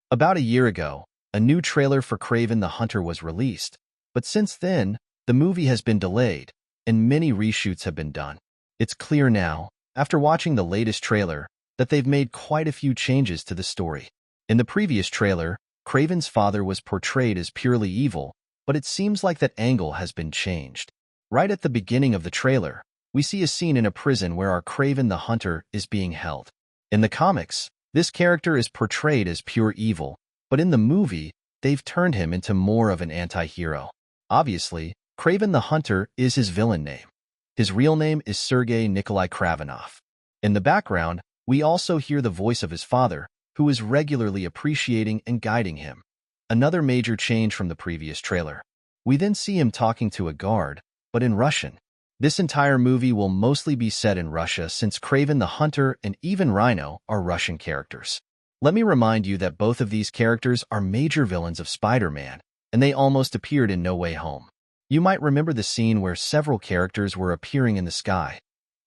About a year ago, a new trailer for Kraven the Hunter was released, but since then, the movie has been delayed, and many reshoots have been done. It's clear now, after watching the latest trailer, that they've made quite a few changes to the story. In the previous trailer, Kraven's father was portrayed as purely evil, but it seems like that angle has been changed. Right at the beginning of the trailer, we see a scene in a prison where our Kraven the Hunter is being held. In the comics, this character is portrayed as pure evil, but in the movie, they've turned him into more of an anti-hero. Obviously, Kraven the Hunter is his villain name. His real name is Sergei Nikolai Kravenov. In the background, we also hear the voice of his father, who is regularly appreciating and guiding him. Another major change from the previous trailer. We then see him talking to a guard, but in Russian. This entire movie will mostly be set in Russia since Kraven the Hunter and even Rhino are Russian characters. Let me remind you that both of these characters are major villains of Spider-Man, and they almost appeared in No Way Home. You might remember the scene where several characters were appearing in the sky.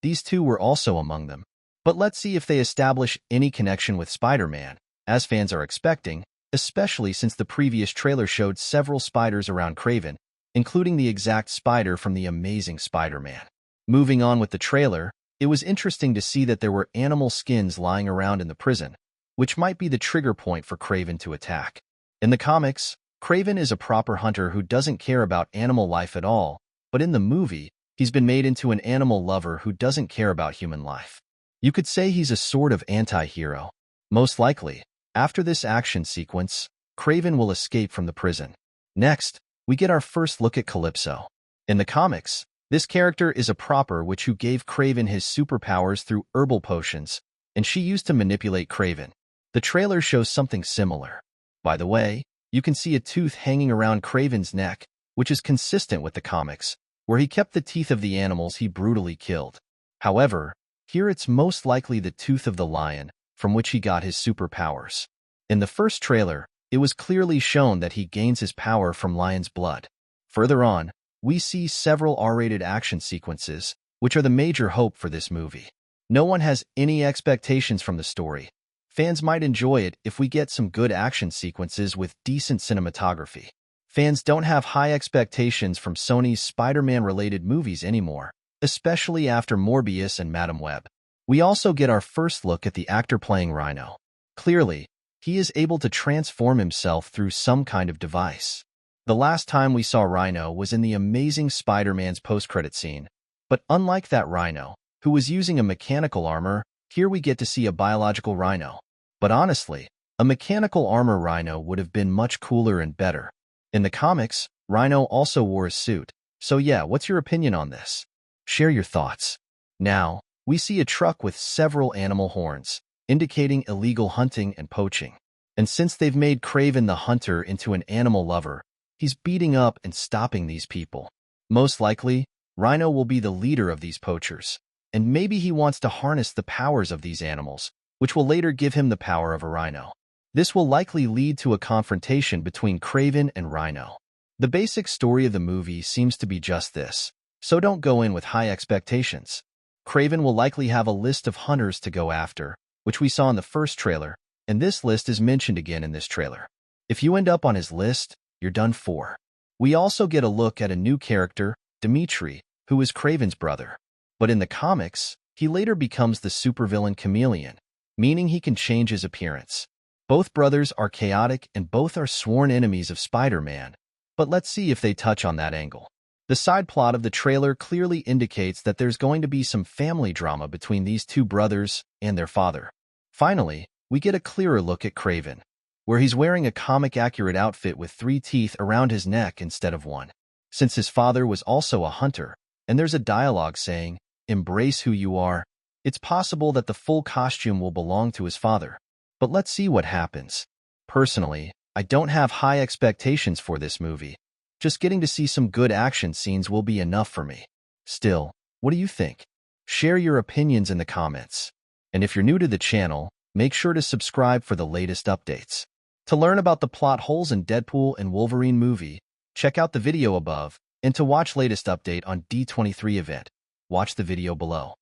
These two were also among them. But let's see if they establish any connection with Spider-Man, as fans are expecting, especially since the previous trailer showed several spiders around Kraven, including the exact spider from the Amazing Spider-Man. Moving on with the trailer, it was interesting to see that there were animal skins lying around in the prison, which might be the trigger point for Kraven to attack. In the comics, Kraven is a proper hunter who doesn't care about animal life at all, but in the movie, he's been made into an animal lover who doesn't care about human life. You could say he's a sort of anti-hero. Most likely, after this action sequence, Kraven will escape from the prison. Next, we get our first look at Calypso. In the comics, this character is a proper witch who gave Kraven his superpowers through herbal potions, and she used to manipulate Kraven. The trailer shows something similar. By the way, you can see a tooth hanging around Kraven's neck, which is consistent with the comics, where he kept the teeth of the animals he brutally killed. However, here it's most likely the tooth of the lion, from which he got his superpowers. In the first trailer, it was clearly shown that he gains his power from lion's blood. Further on, we see several R-rated action sequences, which are the major hope for this movie. No one has any expectations from the story. Fans might enjoy it if we get some good action sequences with decent cinematography. Fans don't have high expectations from Sony's Spider-Man-related movies anymore, especially after Morbius and Madam Web. We also get our first look at the actor playing Rhino. Clearly, he is able to transform himself through some kind of device. The last time we saw Rhino was in the Amazing Spider-Man's post-credit scene, but unlike that Rhino, who was using a mechanical armor, here we get to see a biological Rhino. But honestly, a mechanical armor Rhino would have been much cooler and better. In the comics, Rhino also wore a suit, so yeah, what's your opinion on this? Share your thoughts. Now, we see a truck with several animal horns, indicating illegal hunting and poaching. And since they've made Kraven the Hunter into an animal lover, he's beating up and stopping these people. Most likely, Rhino will be the leader of these poachers, and maybe he wants to harness the powers of these animals, which will later give him the power of a rhino. This will likely lead to a confrontation between Kraven and Rhino. The basic story of the movie seems to be just this, so don't go in with high expectations. Kraven will likely have a list of hunters to go after, which we saw in the first trailer, and this list is mentioned again in this trailer. If you end up on his list, you're done for. We also get a look at a new character, Dimitri, who is Kraven's brother. But in the comics, he later becomes the supervillain Chameleon, meaning he can change his appearance. Both brothers are chaotic and both are sworn enemies of Spider-Man, but let's see if they touch on that angle. The side plot of the trailer clearly indicates that there's going to be some family drama between these two brothers and their father. Finally, we get a clearer look at Kraven, where he's wearing a comic-accurate outfit with 3 teeth around his neck instead of 1. Since his father was also a hunter, and there's a dialogue saying, "Embrace who you are," it's possible that the full costume will belong to his father. But let's see what happens. Personally, I don't have high expectations for this movie. Just getting to see some good action scenes will be enough for me. Still, what do you think? Share your opinions in the comments. And if you're new to the channel, make sure to subscribe for the latest updates. To learn about the plot holes in Deadpool and Wolverine movie, check out the video above, and to watch latest update on D23 event, watch the video below.